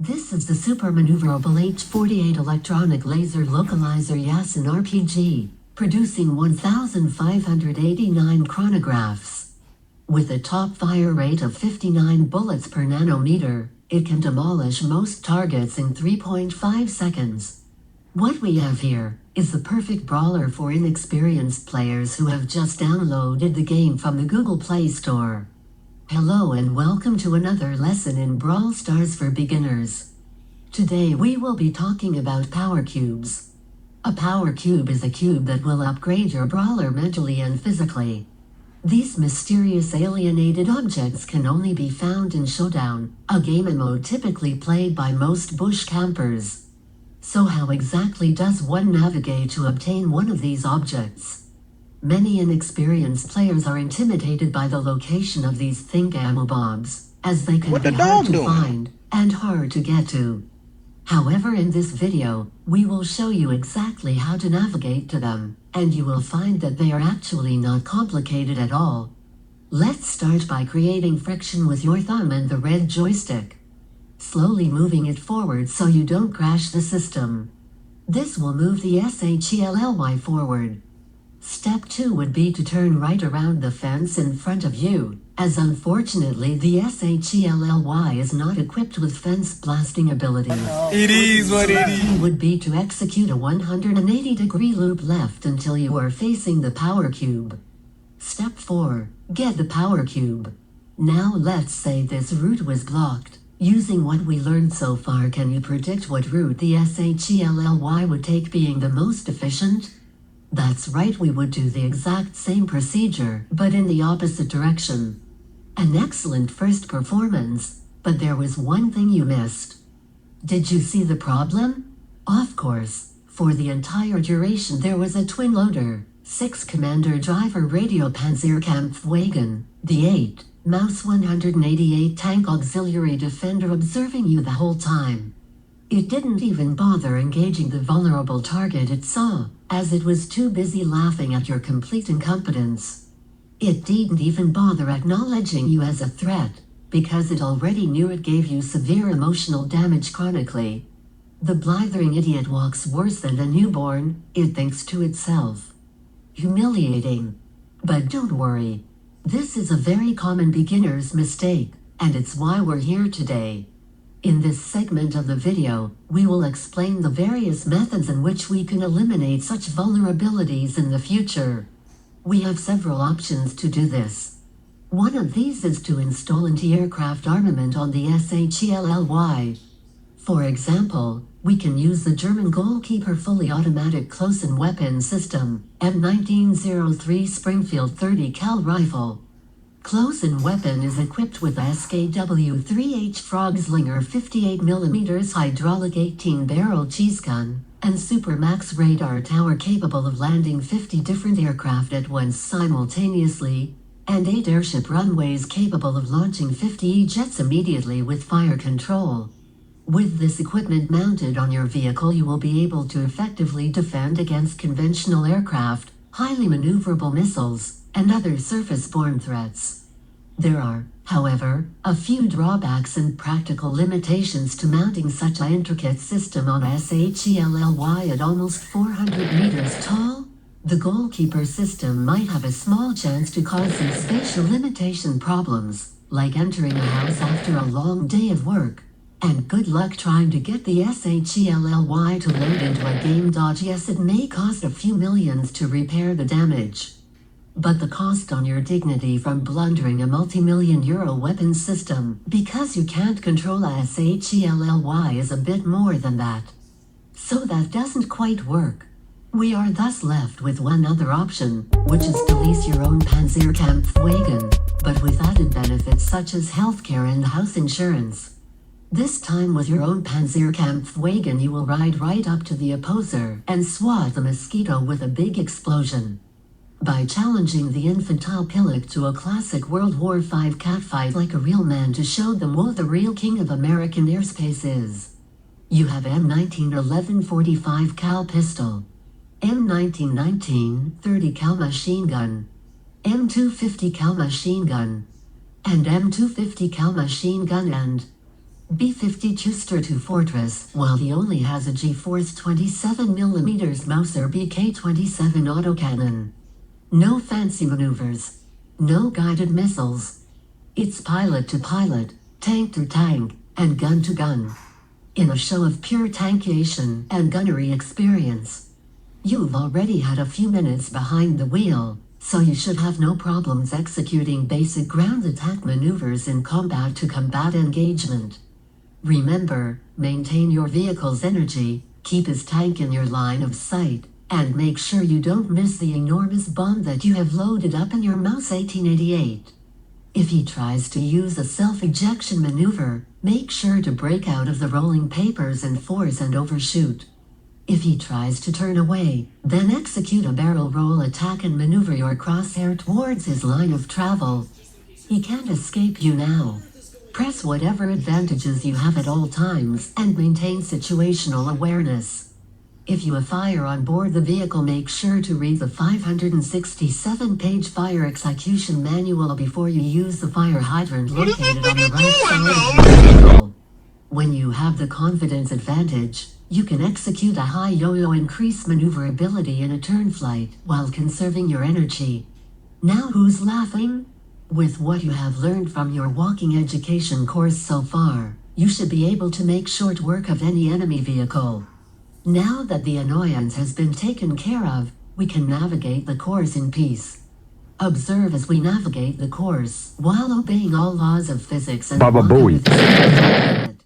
This is the super maneuverable H-48 electronic laser localizer Yasin RPG, producing 1,589 chronographs. With a top fire rate of 59 bullets per nanometer, it can demolish most targets in 3.5 seconds. What we have here is the perfect brawler for inexperienced players who have just downloaded the game from the Google Play Store. Hello and welcome to another lesson in Brawl Stars for beginners. Today we will be talking about power cubes. A power cube is a cube that will upgrade your brawler mentally and physically. These mysterious alienated objects can only be found in Showdown, a game mode typically played by most bush campers. So how exactly does one navigate to obtain one of these objects? Many inexperienced players are intimidated by the location of these thingamabobs, as they can be hard to find and hard to get to. However, in this video, we will show you exactly how to navigate to them, and you will find that they are actually not complicated at all. Let's start by creating friction with your thumb and the red joystick, slowly moving it forward so you don't crash the system. This will move the SHELLY forward. Step 2 would be to turn right around the fence in front of you, as unfortunately the SHELLY is not equipped with fence blasting ability. It is what it is. Step 3 would be to execute a 180-degree loop left until you are facing the power cube. Step 4. Get the power cube. Now let's say this route was blocked. Using what we learned so far, can you predict what route the SHELLY would take being the most efficient? That's right, we would do the exact same procedure, but in the opposite direction. An excellent first performance, but there was one thing you missed. Did you see the problem? Of course, for the entire duration there was a twin loader, 6 commander driver radio Panzerkampfwagen, the 8 mouse 188 tank auxiliary defender observing you the whole time. It didn't even bother engaging the vulnerable target it saw, as it was too busy laughing at your complete incompetence. It didn't even bother acknowledging you as a threat, because it already knew it gave you severe emotional damage chronically. The blithering idiot walks worse than a newborn, it thinks to itself. Humiliating. But don't worry. This is a very common beginner's mistake, and it's why we're here today. In this segment of the video, we will explain the various methods in which we can eliminate such vulnerabilities in the future. We have several options to do this. One of these is to install anti-aircraft armament on the SHELLY. For example, we can use the German goalkeeper fully automatic close-in weapon system, M1903 Springfield 30 cal rifle. Close-in weapon is equipped with a SKW-3H Frogslinger 58mm hydraulic 18-barrel cheese gun, and Supermax radar tower capable of landing 50 different aircraft at once simultaneously, and 8 airship runways capable of launching 50 E-jets immediately with fire control. With this equipment mounted on your vehicle, you will be able to effectively defend against conventional aircraft, highly maneuverable missiles, and other surface-borne threats. There are, however, a few drawbacks and practical limitations to mounting such an intricate system on SHELLY at almost 400 meters tall. The goalkeeper system might have a small chance to cause some spatial limitation problems, like entering a house after a long day of work. And good luck trying to get the SHELLY to load into a game. Yes, it may cost a few millions to repair the damage. But the cost on your dignity from blundering a multi-million euro weapon system because you can't control a SHELLY is a bit more than that. So that doesn't quite work. We are thus left with one other option, which is to lease your own Panzerkampfwagen, but with added benefits such as healthcare and house insurance. This time with your own Panzerkampfwagen you will ride right up to the opposer and swat the mosquito with a big explosion. By challenging the infantile Pillock to a classic World War V catfight like a real man to show them what the real king of American airspace is. You have M1911 45 cal pistol, M1919 30 cal machine gun, M250 cal machine gun, and M250 cal machine gun, and B-50 Chuster 2 Fortress, while he only has a G-Force 27mm Mauser BK-27 autocannon. No fancy maneuvers. No guided missiles. It's pilot to pilot, tank to tank, and gun to gun. In a show of pure tankiation and gunnery experience. You've already had a few minutes behind the wheel, so you should have no problems executing basic ground attack maneuvers in combat to combat engagement. Remember, maintain your vehicle's energy, keep his tank in your line of sight, and make sure you don't miss the enormous bomb that you have loaded up in your Mouse 1888. If he tries to use a self-ejection maneuver, make sure to break out of the rolling papers and force and overshoot. If he tries to turn away, then execute a barrel roll attack and maneuver your crosshair towards his line of travel. He can't escape you now. Press whatever advantages you have at all times and maintain situational awareness. If you fire on board the vehicle, make sure to read the 567-page fire execution manual before you use the fire hydrant located on the right side of the vehicle. When you have the confidence advantage, you can execute a high yo-yo increase maneuverability in a turn flight while conserving your energy. Now who's laughing? With what you have learned from your walking education course so far, you should be able to make short work of any enemy vehicle. Now that the annoyance has been taken care of, we can navigate the course in peace. Observe as we navigate the course, while obeying all laws of physics and Baba walking Booey. with